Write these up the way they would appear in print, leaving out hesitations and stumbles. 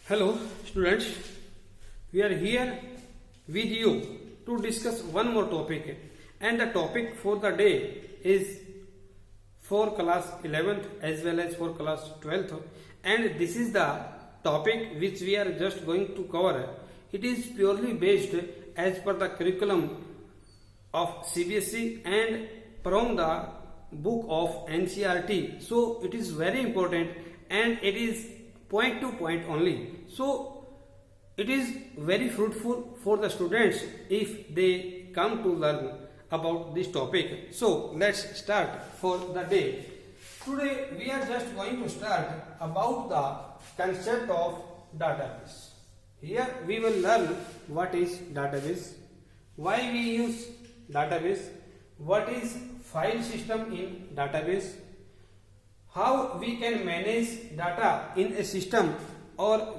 Hello students, we are here with you to discuss one more topic, and the topic for the day is for class 11th as well as for class 12th, and this is the topic which we are just going to cover. It is purely based as per the curriculum of CBSE and from the book of NCERT. So it is very important and it is point to point only. So it is very fruitful for the students if they come to learn about this topic. So let's start for the day. Today we are just going to start about the concept of database. Here we will learn what is database, why we use database, what is file system in database, how we can manage data in a system, or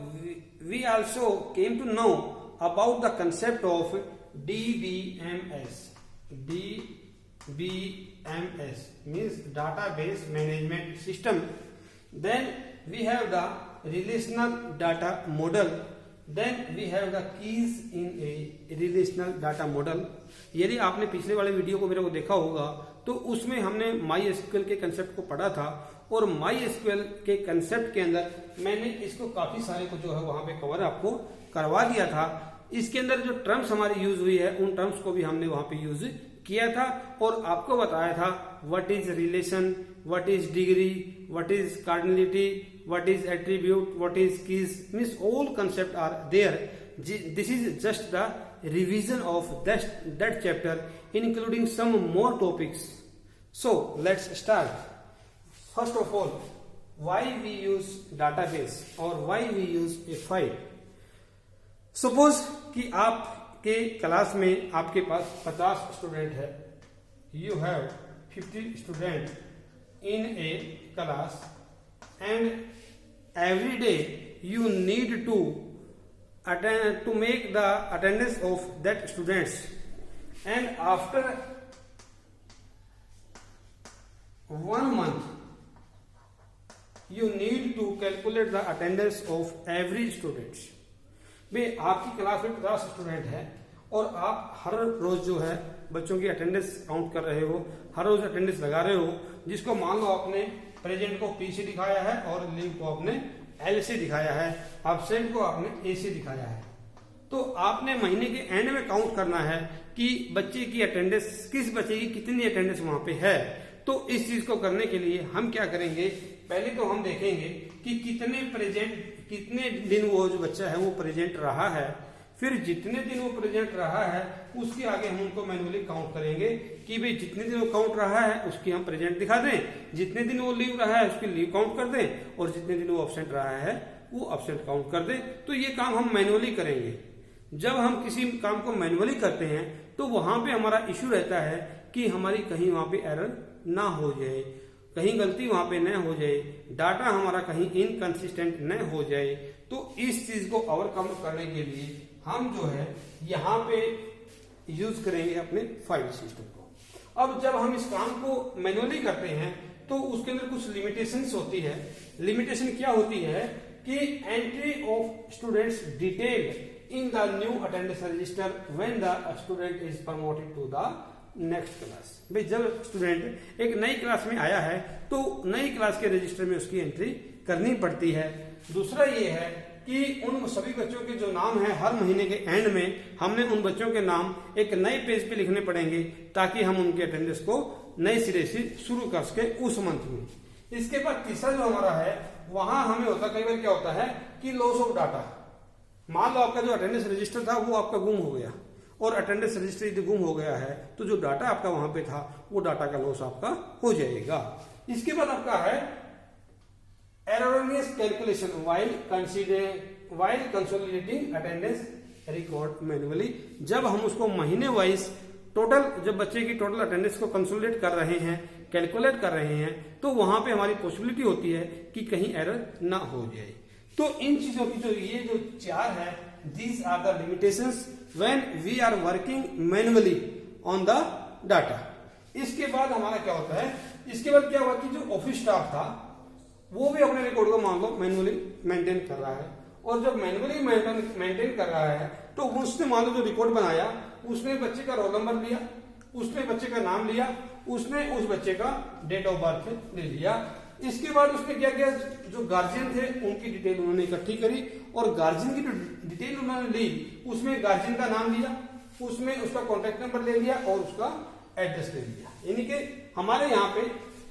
we also came to know about the concept of DBMS. DBMS means database management system. Then we have the relational data model. Then we have the keys in a relational data model. यदि आपने पिछले वाले video को मेरे को देखा होगा तो उसमें हमने MySQL के कंसेप्ट को पढ़ा था, और MySQL के कंसेप्ट के अंदर मैंने इसको काफी सारे को जो है वहां पे कवर आपको करवा दिया था. इसके अंदर जो टर्म्स हमारी यूज हुई है उन टर्म्स को भी हमने वहां पे यूज किया था और आपको बताया था what is relation, what is degree, what is cardinality, what is attribute, what is keys, means all concepts are there. This is just the revision of that chapter, including some more topics. So let's start. First of all, why we use database or why we use a file. Suppose कि आपके class में आपके पास 50 student है. You have 50 student in a class, and every day you need to attend to make the attendance of that students, and after 1 month you need to calculate the attendance of every students. भाई आपकी class में 50 student है और आप हर रोज जो है बच्चों की अटेंडेंस काउंट कर रहे हो, हर रोज अटेंडेंस लगा रहे हो, जिसको मान लो आपने प्रेजेंट को पी से दिखाया है और लीव को आपने एल से दिखाया है, एब्सेंट को आपने ए से दिखाया है. तो आपने महीने के एंड में काउंट करना है कि बच्चे की अटेंडेंस, किस बच्चे की कितनी अटेंडेंस वहां पे है. तो इस चीज को करने के लिए हम क्या करेंगे, पहले तो हम देखेंगे कि कितने दिन वो जो बच्चा है वो प्रेजेंट रहा है. फिर जितने दिन वो प्रेजेंट रहा है उसके आगे हम उनको मैन्युअली काउंट करेंगे कि भाई जितने दिन वो काउंट रहा है उसकी हम प्रेजेंट दिखा दें, जितने दिन वो लीव रहा है उसकी लीव काउंट कर दें, और जितने दिन वो एब्सेंट रहा है वो एब्सेंट काउंट कर दें. तो ये काम हम मैन्युअली करेंगे. जब हम किसी काम को मैन्युअली करते हैं तो वहां पे हमारा इश्यू रहता है कि हमारी कहीं वहां पे एरर ना हो जाए, कहीं गलती वहां पे न हो जाए, डाटा हमारा कहीं इनकंसिस्टेंट न हो जाए. तो इस चीज को ओवरकम करने के लिए हम जो है यहाँ पे यूज करेंगे अपने फाइल सिस्टम को. अब जब हम इस काम को मैन्युअली करते हैं तो उसके अंदर कुछ लिमिटेशंस होती है. लिमिटेशन क्या होती है कि entry of students detailed in the new attendance register when the student is promoted to the next class. भाई जब स्टूडेंट एक नई क्लास में आया है तो नई क्लास के रजिस्टर में उसकी एंट्री करनी पड़ती है. दूसरा ये है कि उन सभी बच्चों के जो नाम है हर महीने के एंड में हमने उन बच्चों के नाम एक नए पेज पे लिखने पड़ेंगे ताकि हम उनके अटेंडेंस को नए सिरे से शुरू कर सके उस मंथ में. इसके बाद तीसरा जो हमारा है वहां हमें होता, कई बार क्या होता है कि लॉस ऑफ डाटा. मान लो आपका जो अटेंडेंस रजिस्टर था वो आपका गुम हो गया, और अटेंडेंस रजिस्टर यदि गुम हो गया है तो जो डाटा आपका वहां पे था वो डाटा का लॉस आपका हो जाएगा. इसके बाद आपका है erroneous calculation while consolidating attendance record manually. जब हम उसको महीने वाइज टोटल, जब बच्चे की टोटल अटेंडेंस को कंसोलिडेट कर रहे हैं, कैलकुलेट कर रहे हैं, तो वहां पे हमारी पॉसिबिलिटी होती है कि कहीं एरर ना हो जाए. तो इन चीजों की जो ये जो 4 है, these are the limitations when we are working manually on the data. इसके बाद हमारा क्या होता है, इसके बाद क्या हुआ कि जो ऑफिस स्टाफ था वो भी अपने रिकॉर्ड को मान लो मैन्युअली मेंटेन कर रहा है, और जब मैनुअली मेंटेन कर रहा है तो उसने मान लो जो रिकॉर्ड बनाया, उसने बच्चे का रोल नंबर लिया, उसने बच्चे का नाम लिया, उसने उस बच्चे का डेट ऑफ बर्थ ले लिया। इसके बाद उसने क्या किया, जो गार्जियन थे उनकी डिटेल उन्होंने इकट्ठी करी और गार्जियन की जो डिटेल उन्होंने ली उसमें गार्जियन का नाम लिया, उसमें उसका कॉन्टेक्ट नंबर ले लिया और उसका एड्रेस ले लिया। यानी कि हमारे यहाँ पे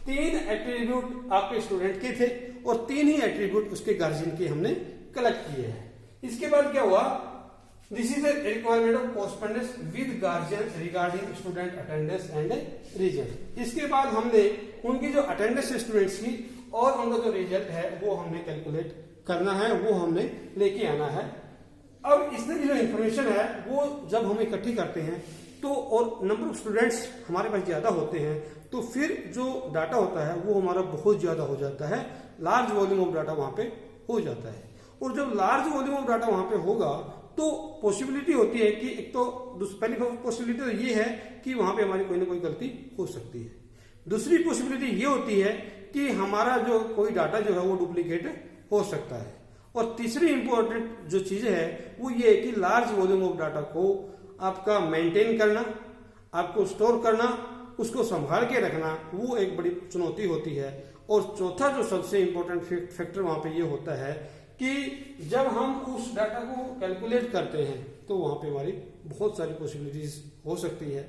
3 एट्रीब्यूट आपके स्टूडेंट के थे और 3 ही एट्रीब्यूट उसके गार्जियन के हमने कलेक्ट किए हैं। इसके बाद क्या हुआ, this is a requirement of correspondence with guardian regarding student attendance and result. इसके बाद हमने उनकी जो अटेंडेंस स्टूडेंट्स की और उनका जो रिजल्ट है वो हमने कैलकुलेट करना है, वो हमने लेके आना है। अब इसमें जो इंफॉर्मेशन है वो जब हम इकट्ठी करते हैं तो और नंबर ऑफ स्टूडेंट्स हमारे पास ज्यादा होते हैं तो फिर जो डाटा होता है वो हमारा बहुत ज्यादा हो जाता है, लार्ज वॉल्यूम ऑफ डाटा वहां पे हो जाता है। और जब लार्ज वॉल्यूम ऑफ डाटा वहां पे होगा तो पॉसिबिलिटी होती है कि एक तो पहली पॉसिबिलिटी तो ये है कि वहां पे हमारी कोई ना कोई गलती हो सकती है। दूसरी पॉसिबिलिटी ये होती है कि हमारा जो कोई डाटा जो है वो डुप्लीकेट हो सकता है। और तीसरी इंपॉर्टेंट जो चीज है वो ये है कि लार्ज वॉल्यूम ऑफ डाटा को आपका मेंटेन करना, आपको स्टोर करना, उसको संभाल के रखना, वो एक बड़ी चुनौती होती है। और चौथा जो सबसे इंपॉर्टेंट फैक्टर वहां पे ये होता है कि जब हम उस डाटा को कैलकुलेट करते हैं तो वहां पे हमारी बहुत सारी पॉसिबिलिटीज हो सकती है।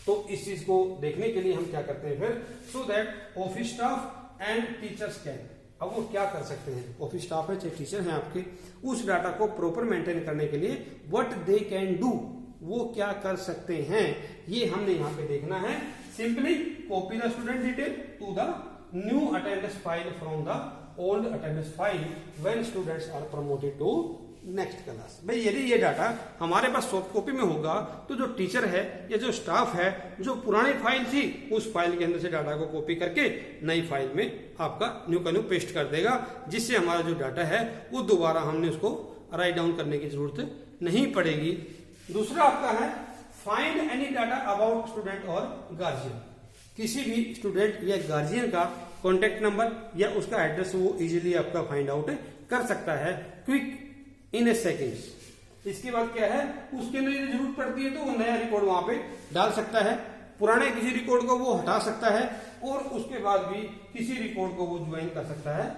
तो इस चीज को देखने के लिए हम क्या करते हैं फिर, so that office staff and teachers can, अब वो क्या कर सकते हैं, ऑफिस स्टाफ है चाहे टीचर हैं आपके, उस डाटा को प्रॉपर मेंटेन करने के लिए व्हाट दे कैन डू, वो क्या कर सकते हैं, ये हमने यहाँ पे देखना है। Simply copy the student detail to the new attendance file from the old attendance file when students are promoted to next class. भाई यदि ये डाटा हमारे पास सॉफ्ट कॉपी में होगा तो जो टीचर है या जो स्टाफ है जो पुरानी फाइल थी उस फाइल के अंदर से डाटा को कॉपी करके नई फाइल में आपका न्यू का न्यू पेस्ट कर देगा, जिससे हमारा जो डाटा है वो दोबारा हमने उसको राइट डाउन करने की जरूरत नहीं पड़ेगी। दूसरा आपका है find any data about student और गार्जियन, किसी भी स्टूडेंट या गार्जियन का कॉन्टेक्ट नंबर या उसका एड्रेस वो इजीली आपका फाइंड आउट कर सकता है क्विक इन ए सेकेंड। इसके बाद क्या है, उसके अंदर यदि जरूरत पड़ती है तो वो नया रिकॉर्ड वहां पे डाल सकता है, पुराने किसी रिकॉर्ड को वो हटा सकता है और उसके बाद भी किसी रिकॉर्ड को वो ज्वाइन कर सकता है।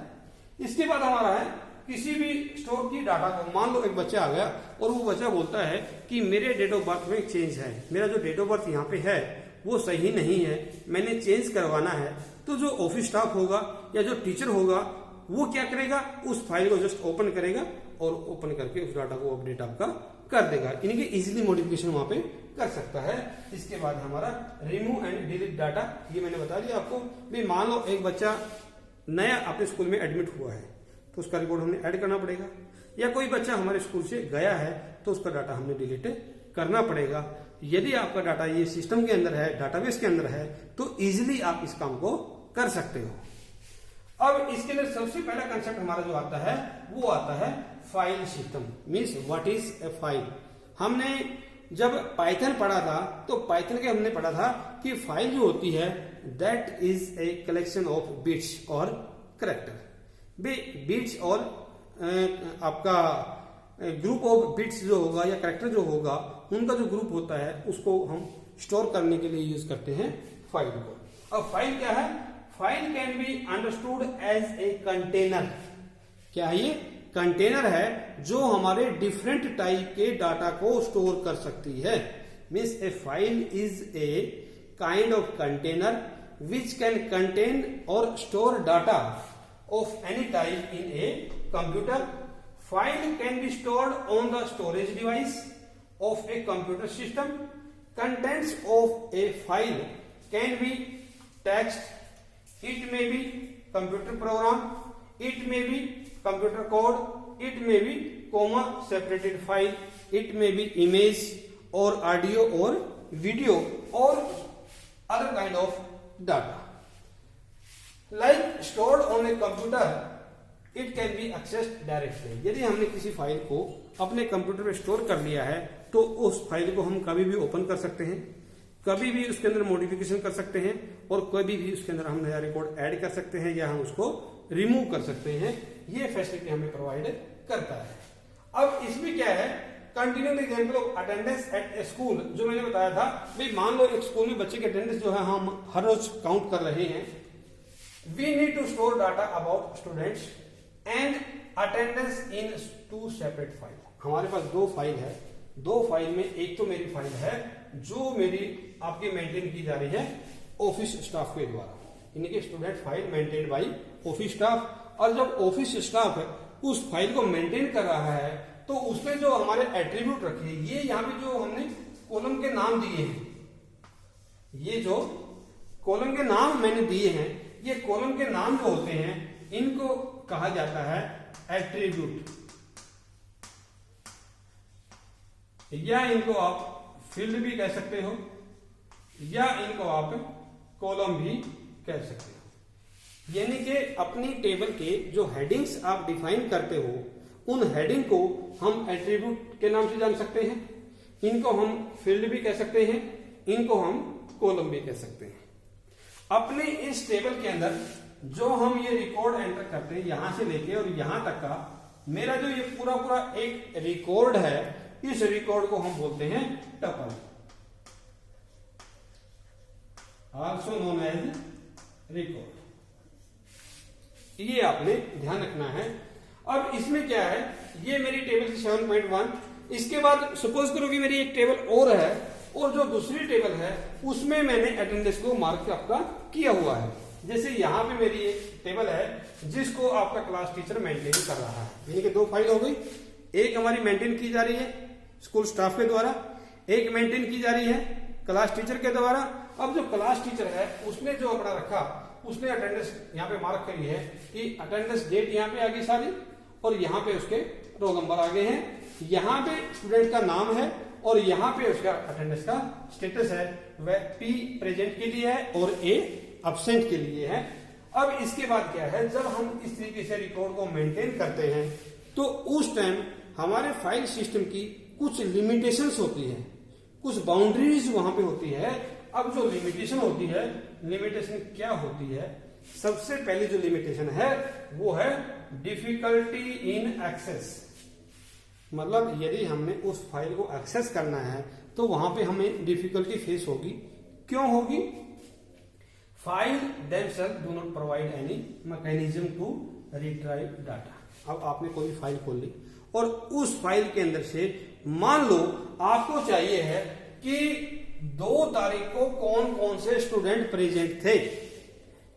इसके बाद हमारा है किसी भी स्टोर की डाटा को, मान लो एक बच्चा आ गया और वो बच्चा बोलता है कि मेरे डेट ऑफ बर्थ में चेंज है, मेरा जो डेट ऑफ बर्थ यहाँ पे है वो सही नहीं है, मैंने चेंज करवाना है। तो जो ऑफिस स्टाफ होगा या जो टीचर होगा वो क्या करेगा, उस फाइल को जस्ट ओपन करेगा और ओपन करके उस डाटा को अपडेट आपका कर देगा, यानी कि इजीली मॉडिफिकेशन वहां पे कर सकता है। इसके बाद हमारा रिमूव एंड डिलीट डाटा, ये मैंने बता दिया आपको। भी मान लो एक बच्चा नया अपने स्कूल में एडमिट हुआ है तो उसका रिकॉर्ड हमने ऐड करना पड़ेगा, या कोई बच्चा हमारे स्कूल से गया है तो उसका डाटा हमने डिलीट करना पड़ेगा। यदि आपका डाटा ये सिस्टम के अंदर है, डाटाबेस के अंदर है, तो इजीली आप इस काम को कर सकते हो। अब इसके लिए सबसे पहला कंसेप्ट हमारा जो आता है वो आता है file system, means what is a file. हमने जब पाइथन पढ़ा था तो पाइथन के हमने पढ़ा था कि फाइल जो होती है that is a collection of bits और कैरेक्टर। बिट्स और आपका ग्रुप ऑफ बिट्स जो होगा या कैरेक्टर जो होगा उनका जो ग्रुप होता है उसको हम स्टोर करने के लिए यूज करते हैं फाइल को। अब फाइल क्या है, file can be understood as a container. क्या है ये, कंटेनर है जो हमारे डिफरेंट टाइप के डाटा को स्टोर कर सकती है। Means a file is a kind of container which can contain or store data of any type in a computer. File can be stored on the storage device of a computer system. Contents of a file can be text, it may be computer program, it may be computer code, it may be comma separated file, it may be image or audio or video or other kind of data. Like stored on a computer, it can be accessed directly. यदि हमने किसी file को अपने computer में store कर लिया है तो उस फाइल को हम कभी भी ओपन कर सकते हैं, कभी भी उसके अंदर मॉडिफिकेशन कर सकते हैं और कभी भी उसके अंदर हम नया रिकॉर्ड ऐड कर सकते हैं या हम उसको रिमूव कर सकते हैं। ये फैसिलिटी हमें प्रोवाइड करता है। अब इसमें क्या है, continue the example of attendance eight A school, जो मैंने बताया था भाई मान लो एक स्कूल में बच्चे की अटेंडेंस जो है हम हर रोज काउंट कर रहे हैं। We need to store data about students and attendance in 2 separate file. हमारे पास 2 फाइल है, 2 फाइल में एक तो मेरी फाइल है जो मेरी आपकी मेंटेन की जा रही है ऑफिस स्टाफ के द्वारा, यानी कि student file maintain by office staff. और जब ऑफिस स्टाफ उस फाइल को मेंटेन कर रहा है तो उसमें जो हमारे एट्रीब्यूट रखे हैं, ये यहाँ पे जो हमने कॉलम के नाम दिए हैं, ये जो कॉलम के नाम मैंने दिए हैं, ये कॉलम के नाम जो होते हैं इनको कहा जाता है एट्रीब्यूट, या इनको आप फील्ड भी कह सकते हो या इनको आप कॉलम भी कह सकते हो। यानी कि अपनी टेबल के जो हेडिंग्स आप डिफाइन करते हो उन हेडिंग को हम एट्रीब्यूट के नाम से जान सकते हैं, इनको हम फील्ड भी कह सकते हैं, इनको हम कॉलम भी कह सकते हैं। अपने इस टेबल के अंदर जो हम ये रिकॉर्ड एंटर करते हैं यहां से लेके और यहां तक का मेरा जो ये पूरा पूरा एक रिकॉर्ड है, इस रिकॉर्ड को हम बोलते हैं tuple, also known as record. ये आपने ध्यान रखना है। अब इसमें क्या है, ये मेरी टेबल 7.1, इसके बाद सपोज करो कि मेरी एक टेबल और है और जो दूसरी टेबल है उसमें मैंने अटेंडेंस को मार्क आपका किया हुआ है। जैसे यहाँ पे मेरी एक टेबल है जिसको आपका क्लास टीचर मेंटेन कर रहा है, यानी कि 2 फाइल हो गई, एक हमारी मेंटेन की जा रही है स्कूल स्टाफ के द्वारा, एक मेंटेन की जा रही है क्लास टीचर के द्वारा। अब जो क्लास टीचर है उसने जो अपना रखा, उसने अटेंडेंस यहाँ पे मार्क करी है कि अटेंडेंस डेट यहाँ पे आ गई सारी और यहाँ पे उसके रोल नंबर आ गए हैं, यहाँ पे स्टूडेंट का नाम है और यहाँ पे उसका अटेंडेंस का स्टेटस है, वह P प्रेजेंट के लिए है और A अब्सेंट के लिए है। अब इसके बाद क्या है, जब हम इस तरीके से रिकॉर्ड को मेंटेन करते हैं तो उस टाइम हमारे फाइल सिस्टम की कुछ लिमिटेशंस होती है, कुछ बाउंड्रीज वहां पे होती है। अब जो लिमिटेशन होती है, लिमिटेशन क्या होती है, सबसे पहली जो लिमिटेशन है वो है डिफिकल्टी इन एक्सेस। मतलब यदि हमने उस फाइल को एक्सेस करना है तो वहां पे हमें डिफिकल्टी फेस होगी। क्यों होगी? File themselves do not provide any mechanism to retrieve data। अब आपने कोई फाइल खोल ली और उस फाइल के अंदर से मान लो आपको चाहिए है कि 2 तारीख को कौन कौन से स्टूडेंट प्रेजेंट थे,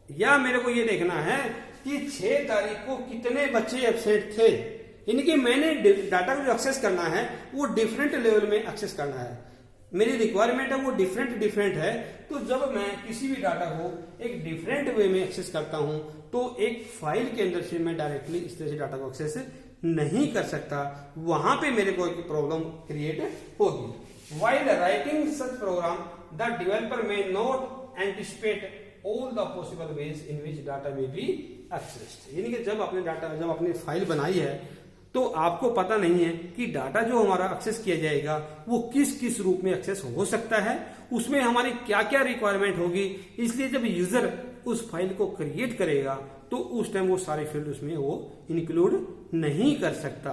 या मेरे को ये देखना है कि 6 तारीख को कितने बच्चे एब्सेंट थे। यानी कि मैंने डाटा को जो एक्सेस करना है वो डिफरेंट लेवल में एक्सेस करना है, मेरी रिक्वायरमेंट है वो डिफरेंट है। तो जब मैं किसी भी डाटा को एक डिफरेंट वे में एक्सेस करता हूं तो एक फाइल के अंदर से मैं डायरेक्टली इस तरह से डाटा को एक्सेस नहीं कर सकता, वहां पे मेरे को एक प्रॉब्लम क्रिएट होगी। While writing such program the developer may not anticipate all the possible ways in which data may be accessed. यानी कि जब आपने फाइल बनाई है तो आपको पता नहीं है कि डाटा जो हमारा एक्सेस किया जाएगा वो किस किस रूप में एक्सेस हो सकता है, उसमें हमारी क्या क्या रिक्वायरमेंट होगी। इसलिए जब यूजर उस फाइल को क्रिएट करेगा तो उस टाइम वो सारे फील्ड उसमें वो इंक्लूड नहीं कर सकता।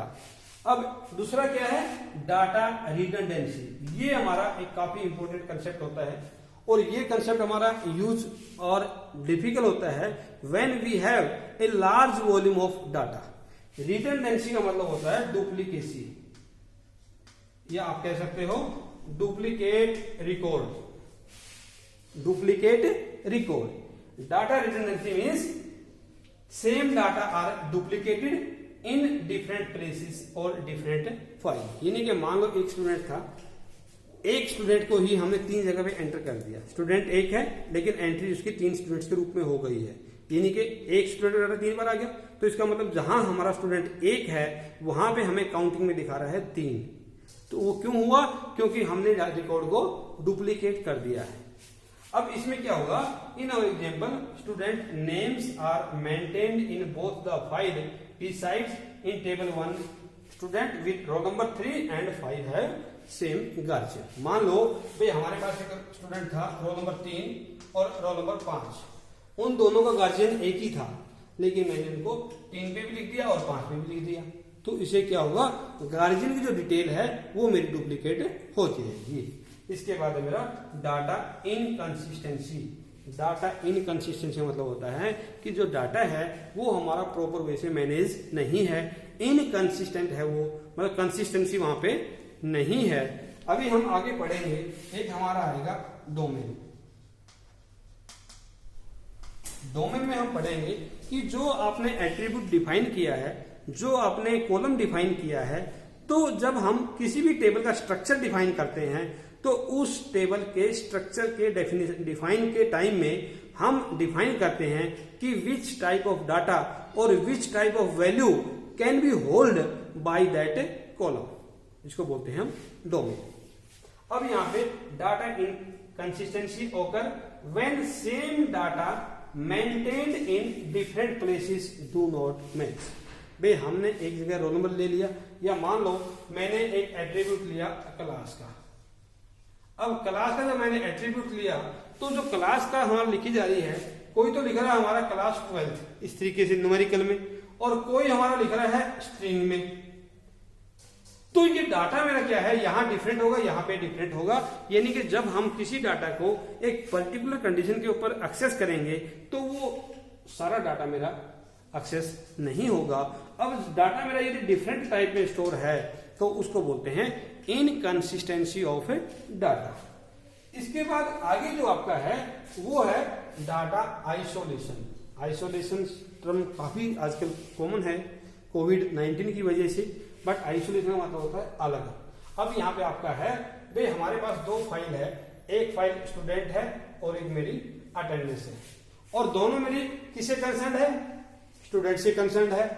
अब दूसरा क्या है, डाटा रिडंडेंसी। ये हमारा एक काफी इंपॉर्टेंट कंसेप्ट होता है और ये कंसेप्ट हमारा यूज और डिफिकल्ट होता है when we have a large volume of data. Redundancy का मतलब होता है डुप्लीकेसी, या आप कह सकते हो duplicate record. Duplicate record data redundancy means same data are duplicated in different places और डिफरेंट फाइल। यानी कि मान लो एक स्टूडेंट था, एक स्टूडेंट को ही हमने 3 जगह पे एंटर कर दिया। स्टूडेंट एक है लेकिन एंट्री उसकी 3 स्टूडेंट्स के रूप में हो गई है, यानी कि एक स्टूडेंट डाटा 3 बार आ गया। तो इसका मतलब जहां हमारा स्टूडेंट 1 है वहां पे हमें काउंटिंग में दिखा रहा है 3। तो वो क्यों हुआ? क्योंकि हमने रिकॉर्ड को डुप्लीकेट कर दिया है। अब इसमें क्या होगा, in our example student names are maintained in both the file besides in table 1 student with roll number 3 and 5 है सेम गार्जियन। मान लो भाई हमारे पास एक स्टूडेंट था रोल नंबर 3 और रोल नंबर 5, उन दोनों का गार्जियन एक ही था, लेकिन मैंने उनको 3 पे भी लिख दिया और 5 पे भी लिख दिया। तो इसे क्या होगा, गार्जियन की जो डिटेल है वो मेरी डुप्लीकेट हो जाएगी। इसके बाद है मेरा डाटा इनकंसिस्टेंसी। डाटा इनकंसिस्टेंसी मतलब होता है कि जो डाटा है वो हमारा प्रॉपर वे से मैनेज नहीं है, इनकंसिस्टेंट है वो, मतलब कंसिस्टेंसी वहां पे नहीं है। अभी हम आगे पढ़ेंगे, एक हमारा आएगा डोमेन। डोमेन में हम पढ़ेंगे कि जो आपने एट्रीब्यूट डिफाइन किया है, जो आपने कॉलम डिफाइन किया है, तो जब हम किसी भी टेबल का स्ट्रक्चर डिफाइन करते हैं तो उस टेबल के स्ट्रक्चर के डेफिनेशन डिफाइन के टाइम में हम डिफाइन करते हैं कि विच टाइप ऑफ डाटा और which type of value can be hold by that column, इसको बोलते हैं हम डोमेन। अब यहाँ पे डाटा इनकंसिस्टेंसी ओकर when same data maintained in different places do not match. भाई हमने एक जगह रोल नंबर ले लिया, या मान लो मैंने एक एट्रीब्यूट लिया क्लास का। अब क्लास का जब मैंने एट्रीब्यूट लिया तो जो क्लास का हमारा लिखी जा रही है, कोई तो लिख रहा है हमारा क्लास 12 इस तरीके से न्यूमेरिकल में, और कोई हमारा लिख रहा है स्ट्रिंग में। तो ये डाटा मेरा क्या है, यहां डिफरेंट होगा, यहां पे डिफरेंट होगा। यानी कि जब हम किसी डाटा को एक पर्टिकुलर कंडीशन के ऊपर एक्सेस करेंगे तो वो सारा डाटा मेरा एक्सेस नहीं होगा। अब डाटा मेरा यदि डिफरेंट टाइप में स्टोर है तो उसको बोलते हैं इनकंसिस्टेंसी ऑफ डाटा। इसके बाद आगे जो आपका है वो है डाटा आइसोलेशन। आइसोलेशन टर्म काफी आजकल कॉमन है कोविड-19 की वजह से, बट आइसोलेशन का मतलब होता है अलग। अब यहाँ पे आपका है भाई हमारे पास दो फाइल है, एक फाइल स्टूडेंट है और एक मेरी अटेंडेंस है, और दोनों मेरी किससे कंसर्न है, स्टूडेंट से कंसर्न है,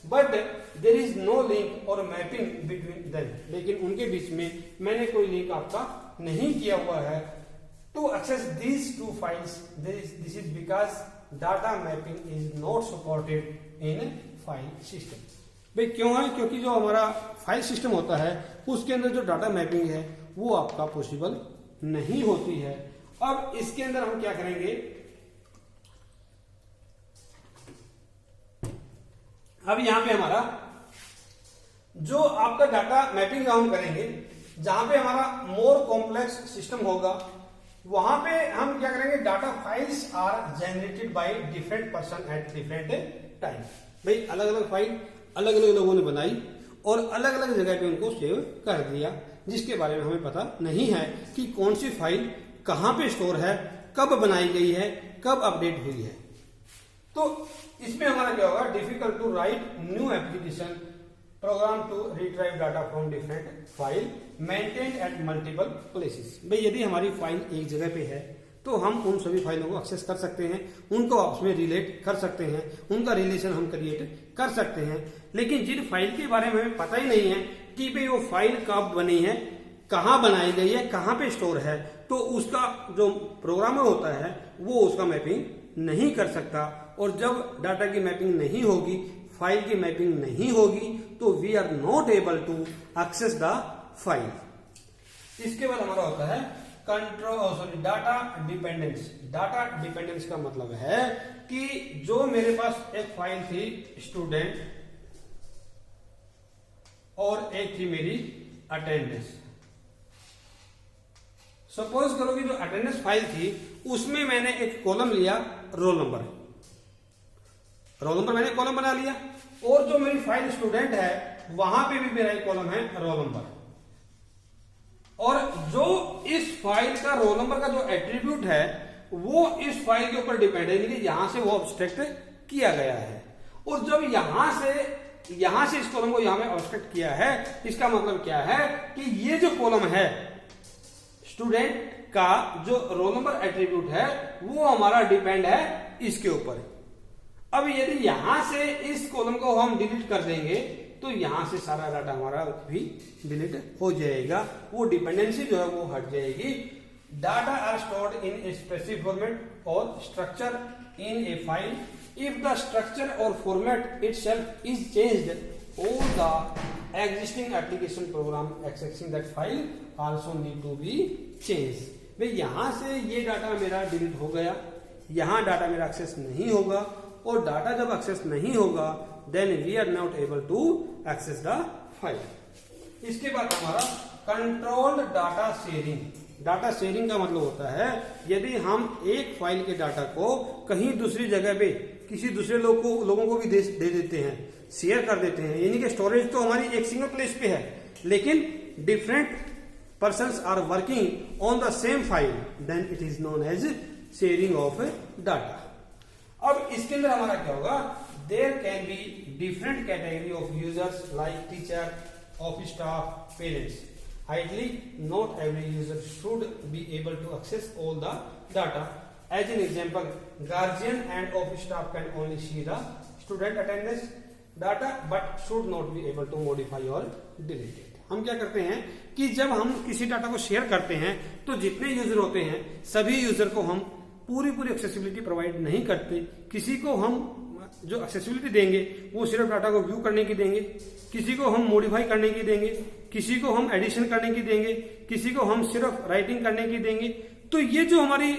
but there is no link और मैपिंग बिटवीन देम। लेकिन उनके बीच में मैंने कोई लिंक आपका नहीं किया हुआ है। To access these two files this is because data mapping is not supported in file system. भाई क्यों है, क्योंकि जो हमारा फाइल सिस्टम होता है उसके अंदर जो डाटा मैपिंग है वो आपका पॉसिबल नहीं होती है। अब इसके अंदर हम क्या करेंगे, अब यहां पे हमारा जो आपका डाटा मैपिंग हम करेंगे, जहां पे हमारा मोर कॉम्प्लेक्स सिस्टम होगा, वहां पे हम क्या करेंगे, data files are generated by different person at different time. भाई अलग अलग फाइल अलग अलग लोगों ने बनाई और अलग अलग जगह पे उनको सेव कर दिया, जिसके बारे में हमें पता नहीं है कि कौन सी फाइल कहां पे स्टोर है, कब बनाई गई है, कब अपडेट हुई है। तो इसमें हमारा क्या होगा, difficult to write new application program to retrieve data from different file maintained at multiple places. भाई यदि हमारी फाइल एक जगह पे है तो हम उन सभी फाइलों को एक्सेस कर सकते हैं, उनको आपस में रिलेट कर सकते हैं, उनका रिलेशन हम क्रिएट कर सकते हैं। लेकिन जिन फाइल के बारे में हमें पता ही नहीं है कि भाई वो फाइल कब बनी है, कहाँ बनाई गई है, कहाँ पे स्टोर है, तो उसका जो प्रोग्रामर होता है वो उसका मैपिंग नहीं कर सकता। और जब डाटा की मैपिंग नहीं होगी, फाइल की मैपिंग नहीं होगी, तो we are not able to access the file. इसके बाद हमारा होता है डाटा डिपेंडेंस। डाटा डिपेंडेंस का मतलब है कि जो मेरे पास एक फाइल थी स्टूडेंट और एक थी मेरी अटेंडेंस। सपोज करो कि जो अटेंडेंस फाइल थी उसमें मैंने एक कॉलम लिया रोल नंबर, रोल नंबर मैंने कॉलम बना लिया, और जो मेरी फाइल स्टूडेंट है वहां पे भी मेरा एक कॉलम है रोल नंबर। और जो इस फाइल का रोल नंबर का जो एट्रीब्यूट है वो इस फाइल के ऊपर डिपेंड है, यानी कि यहां से वो ऑब्स्ट्रैक्ट किया गया है। और जब यहां से इस कॉलम को यहां में ऑब्स्ट्रैक्ट किया है, इसका मतलब क्या है कि ये जो कॉलम है स्टूडेंट का जो रोल नंबर एट्रीब्यूट है वो हमारा डिपेंड है इसके ऊपर। अब यदि यहां से इस कॉलम को हम डिलीट कर देंगे तो यहां से सारा डाटा हमारा भी डिलीट हो जाएगा, वो डिपेंडेंसी जो है वो हट जाएगी। Data are stored in a specific format or structure in a file if the structure or format itself is changed or the existing application program accessing that file also need to be change. भाई यहां से ये data मेरा delete हो गया, यहां data मेरा access नहीं होगा, और डाटा जब एक्सेस नहीं होगा then we are not able to access the file. इसके बाद हमारा controlled data sharing. Data sharing का मतलब होता है यदि हम एक फाइल के डाटा को कहीं दूसरी जगह पे किसी दूसरे लोगों को भी दे देते हैं, शेयर कर देते हैं, यानी कि स्टोरेज तो हमारी एक सिंगल प्लेस पे है लेकिन different persons are working on the same file, then it is known as sharing of data. अब इसके अंदर हमारा क्या होगा, there can be different category of users like teacher, office staff, parents. Ideally, not every user should be able to access all the data. As an example, guardian and office staff can only see the student attendance data but should not be able to modify or delete it. हम क्या करते हैं कि जब हम किसी data को share करते हैं तो जितने यूजर होते हैं सभी यूजर को हम पूरी एक्सेसिबिलिटी प्रोवाइड नहीं करते। किसी को हम जो एक्सेसिबिलिटी देंगे वो सिर्फ डाटा को व्यू करने की देंगे, किसी को हम मॉडिफाई करने की देंगे, किसी को हम एडिशन करने की देंगे, किसी को हम सिर्फ राइटिंग करने की देंगे। तो ये जो हमारी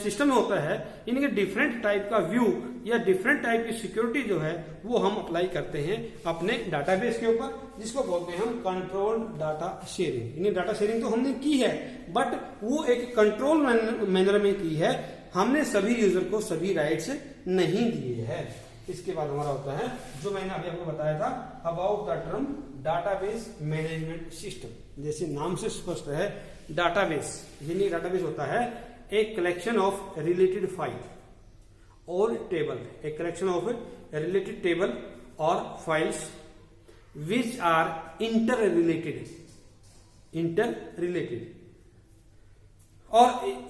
सिस्टम में होता है यानी कि डिफरेंट टाइप का व्यू या डिफरेंट टाइप की सिक्योरिटी जो है वो हम अप्लाई करते हैं अपने डाटाबेस के ऊपर, जिसको बोलते हैं हम कंट्रोल डाटा शेयरिंग। यानी डाटा शेयरिंग तो हमने की है बट वो एक कंट्रोल मैनर में की है, हमने सभी यूजर को सभी राइट्स नहीं दिए हैं। इसके बाद हमारा होता है जो मैंने अभी आपको बताया था about the term database management system. जैसे नाम से स्पष्ट है डाटाबेस, यानी डाटाबेस होता है a collection of related file or table, a collection of related table or files which are interrelated और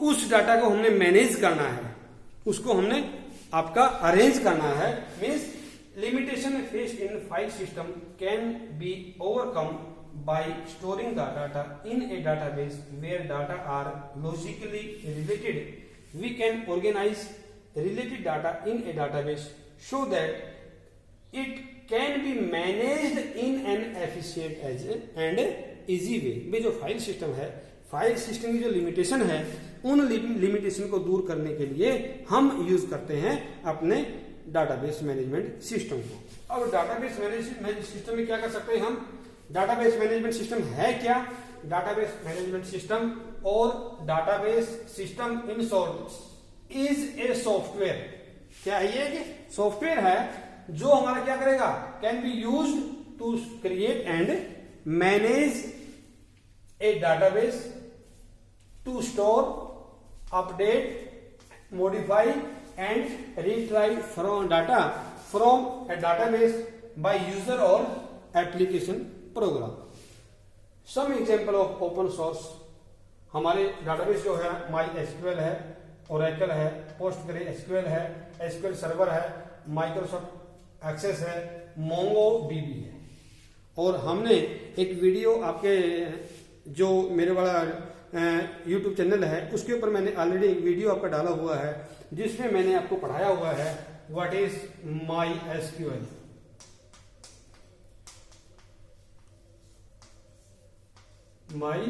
उस डाटा को हमने मैनेज करना है, उसको हमने आपका अरेंज करना है। Means limitation faced in file system can be overcome by storing the data in a database where data are logically related. We can organize related data in a database so that it can be managed in an efficient and easy way. में जो file system है, file system की जो limitation है उन limitation को दूर करने के लिए हम यूज करते हैं अपने डाटाबेस मैनेजमेंट सिस्टम को। अब डाटाबेस मैनेजमेंट सिस्टम में क्या कर सकते हैं हम, डाटाबेस मैनेजमेंट सिस्टम है क्या, डाटाबेस मैनेजमेंट सिस्टम और database system in short is a software. क्या है ये, कि सॉफ्टवेयर है जो हमारा क्या करेगा, can be used to create and manage a database, to store, update, modify and retrieve from data from a database by user or application program. Some example of open source, हमारे database जो है MySQL है, Oracle है, PostgreSQL है, SQL server है, Microsoft Access है, MongoDB है। और हमने एक वीडियो आपके जो मेरे वाला यूट्यूब चैनल है उसके ऊपर मैंने ऑलरेडी एक वीडियो आपका डाला हुआ है जिसमें मैंने आपको पढ़ाया हुआ है what is my SQL. My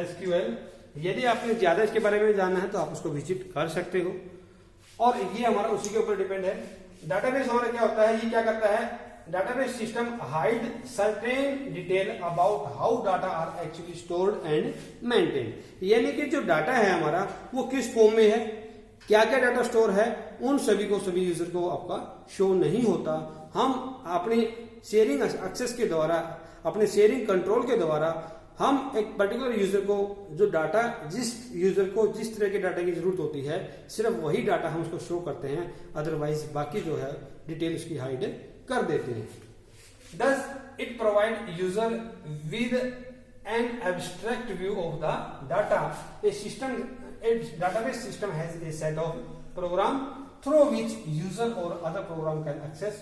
SQL, यदि आपने ज्यादा इसके बारे में जानना है तो आप उसको विजिट कर सकते हो और ये हमारा उसी के ऊपर डिपेंड है। डाटाबेस हमारा क्या होता है, ये क्या करता है, database system hide certain detail about how data are actually stored and maintain. यानी कि जो डाटा है हमारा वो किस फॉर्म में है, क्या क्या डाटा स्टोर है, उन सभी को सभी यूजर को आपका शो नहीं होता। हम अपने शेयरिंग एक्सेस के द्वारा, अपने शेयरिंग कंट्रोल के द्वारा हम एक पर्टिकुलर यूजर को जो डाटा, जिस यूजर को जिस तरह के डाटा की जरूरत होती है सिर्फ वही डाटा हम उसको शो करते हैं, अदरवाइज बाकी जो है डिटेल उसकी हाइड कर देते हैं। Does it provide user with an abstract view of the data? A database system has a set of program through which user or other program can access,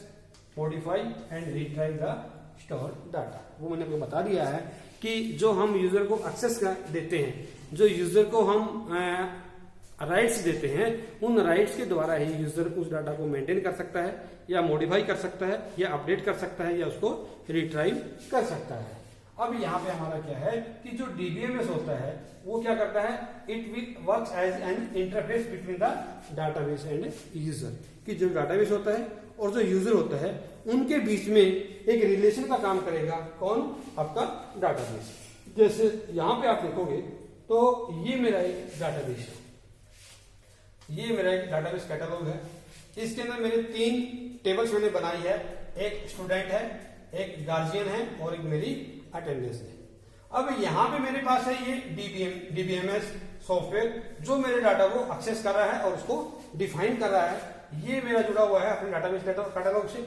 modify and retrieve the stored data. वो मैंने आपको बता दिया है कि जो हम user को एक्सेस देते हैं, जो यूजर को हम राइट्स देते हैं, उन राइट्स के द्वारा ही यूजर उस डाटा को मेंटेन कर सकता है या मॉडिफाई कर सकता है या अपडेट कर सकता है या उसको रिट्राइव कर सकता है। अब यहाँ पे हमारा क्या है कि जो डीबीएमएस होता है वो क्या करता है, it will works as an interface between the database and user, कि कि जो डाटाबेस होता है और जो यूजर होता है उनके बीच में एक रिलेशन का काम करेगा। कौन? आपका डाटाबेस। जैसे यहां पे आप देखोगे तो ये मेरा एक डाटाबेस है, ये मेरा एक डाटाबेस कैटलॉग है। इसके अंदर मेरे 3 टेबल्स मैंने बनाई है, एक स्टूडेंट है, एक गार्जियन है और एक मेरी अटेंडेंस है। अब यहाँ पे मेरे पास है ये डीबीएमएस सॉफ्टवेयर जो मेरे डाटा को एक्सेस कर रहा है और उसको डिफाइन कर रहा है। ये मेरा जुड़ा हुआ है अपने डाटाबेस कैटलॉग से,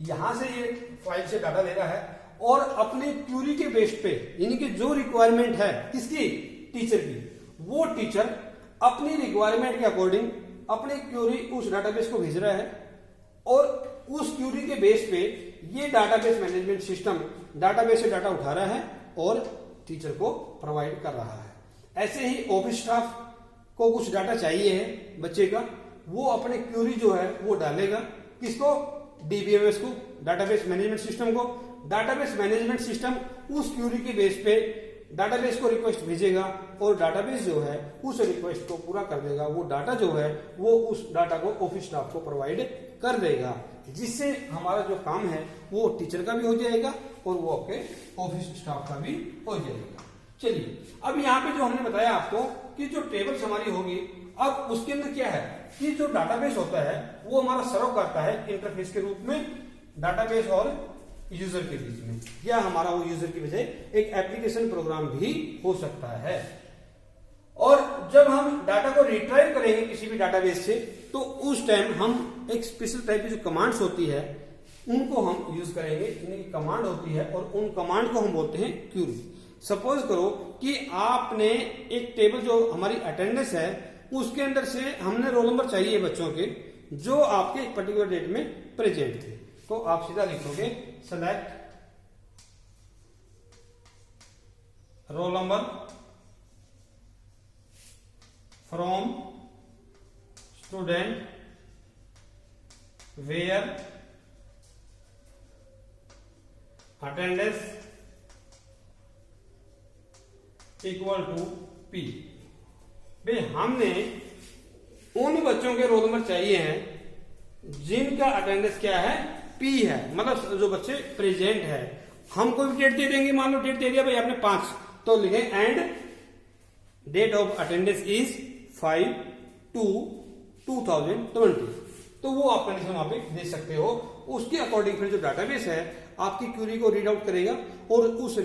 यहां से ये फाइल से डाटा ले रहा है और अपने क्यूरी के बेस पे, यानी कि जो रिक्वायरमेंट है किसकी? टीचर की, वो टीचर अपनी रिक्वायरमेंट के अकॉर्डिंग अपनी क्यूरी उस डाटाबेस को भेज रहा है और उस क्यूरी के बेस पे ये डाटाबेस मैनेजमेंट सिस्टम डाटाबेस से डाटा उठा रहा है और टीचर को प्रोवाइड कर रहा है। ऐसे ही ऑफिस स्टाफ को कुछ डाटा चाहिए है बच्चे का, वो अपने क्यूरी जो है वो डालेगा किसको? डीबीएमएस को, डाटाबेस मैनेजमेंट सिस्टम को। डाटाबेस मैनेजमेंट सिस्टम उस क्यूरी के बेस पे डाटाबेस को रिक्वेस्ट भेजेगा और डाटाबेस जो है उस रिक्वेस्ट को पूरा कर देगा। वो डाटा जो है वो उस डाटा को ऑफिस स्टाफ को प्रोवाइड कर देगा, जिससे हमारा जो काम है वो टीचर का भी हो जाएगा और वो आपके ऑफिस स्टाफ का भी हो जाएगा। चलिए, अब यहाँ पे जो हमने बताया आपको कि जो टेबल्स हमारी होगी, अब उसके अंदर क्या है कि जो डाटाबेस होता है वो हमारा सर्व करता है इंटरफेस के रूप में डाटाबेस और यूजर के बीच में, या हमारा वो यूजर की बजाय एक एप्लीकेशन प्रोग्राम भी हो सकता है। और जब हम डाटा को रिट्राइव करेंगे किसी भी डाटाबेस से, तो उस टाइम हम एक स्पेशल टाइप की जो कमांड्स होती है उनको हम यूज करेंगे। इनकी कमांड होती है और उन कमांड को हम बोलते हैं क्यूरी। सपोज करो कि आपने एक टेबल जो हमारी अटेंडेंस है उसके अंदर से हमने रोल नंबर चाहिए बच्चों के जो आपके एक पर्टिकुलर डेट में प्रेजेंट थे, तो आप सीधा लिखोगे select roll number from student where attendance equal to P. भाई हमने उन बच्चों के रोल नंबर चाहिए हैं जिनका अटेंडेंस क्या है? पी है, मतलब जो बच्चे प्रेजेंट है। हम कोई भी डेट दे देंगे, मान लो डेट दे दिया भाई आपने 5, तो लिखे and date of attendance is 5/2/2020, तो वो आप कंडीशन वहां पे दे सकते हो। उसके अकॉर्डिंग फिर जो डाटाबेस है आपकी क्यूरी को रीड आउट करेगा और उस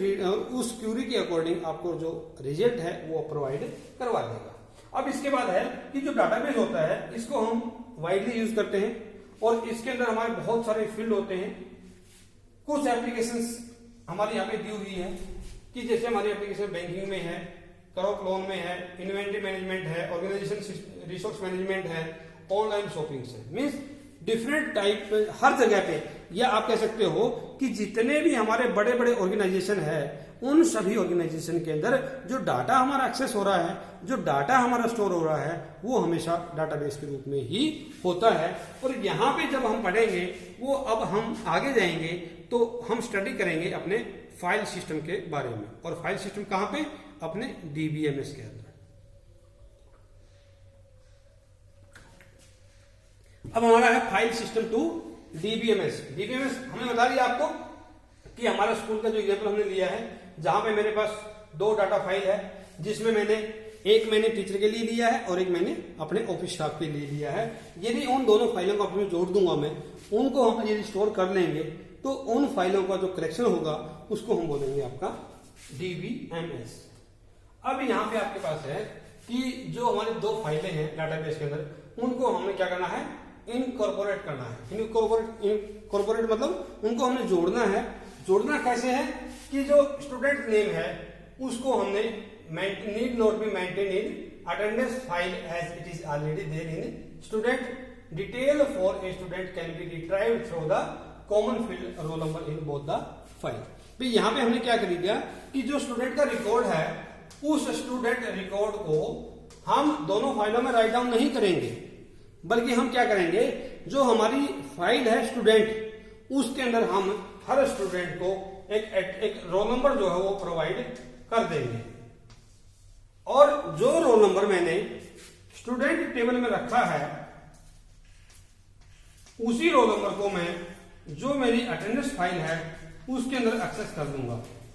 क्यूरी के अकॉर्डिंग आपको जो रिजल्ट है वो प्रोवाइड करवा देगा। अब इसके बाद है कि जो डाटाबेस होता है इसको हम वाइडली यूज करते हैं और इसके अंदर हमारे बहुत सारे फील्ड होते हैं। कुछ एप्लीकेशंस हमारी यहाँ पे दी हुई है कि जैसे हमारी एप्लीकेशन बैंकिंग में है, क्रॉप लोन में है, इन्वेंट्री मैनेजमेंट है, ऑर्गेनाइजेशन रिसोर्स मैनेजमेंट है, ऑनलाइन शॉपिंग से, मीन्स डिफरेंट टाइप हर जगह पे, या आप कह सकते हो कि जितने भी हमारे बड़े बड़े ऑर्गेनाइजेशन है उन सभी ऑर्गेनाइजेशन के अंदर जो डाटा हमारा एक्सेस हो रहा है, जो डाटा हमारा स्टोर हो रहा है, वो हमेशा डाटाबेस के रूप में ही होता है। और यहाँ पे जब हम पढ़ेंगे वो, अब हम आगे जाएंगे तो हम स्टडी करेंगे अपने फाइल सिस्टम के बारे में। और फाइल सिस्टम कहाँ पे? अपने डीबीएमएस के अंदर। अब हमारा है file system to DBMS. DBMS हमने बता दिया आपको कि हमारा स्कूल का जो एग्जाम्पल हमने लिया है, जहां पे मेरे पास 2 डाटा फाइल है, जिसमें एक मैंने टीचर के लिए लिया है और एक मैंने अपने ऑफिस स्टाफ के लिए लिया है। यदि उन दोनों फाइलों को अपने जोड़ दूंगा मैं, उनको हम यदि स्टोर कर लेंगे तो उन फाइलों का जो कलेक्शन होगा उसको हम बोलेंगे आपका डीबीएमएस। अब यहाँ पे आपके पास है कि जो हमारे 2 फाइलें हैं डाटाबेस के अंदर, उनको हमने क्या करना है? इनकॉर्पोरेट करना है। इनकॉर्पोरेट मतलब उनको हमने जोड़ना है। जोड़ना कैसे है कि जो स्टूडेंट नेम है उसको हमने need not be maintain in attendance file as it is already there in student detail for a student can be retrieved through the common field roll number in both the file. भाई यहाँ पे हमने क्या कर दिया कि जो student का रिकॉर्ड है उस स्टूडेंट रिकॉर्ड को हम दोनों फाइलों में राइट डाउन नहीं करेंगे, बल्कि हम क्या करेंगे, जो हमारी फाइल है स्टूडेंट, उसके अंदर हम हर स्टूडेंट को एक रोल नंबर जो है वो प्रोवाइड कर देंगे। और जो रोल नंबर मैंने स्टूडेंट टेबल में रखा है उसी रोल नंबर को मैं जो मेरी अटेंडेंस फाइल है उसके अंदर एक्सेस कर दूंगा।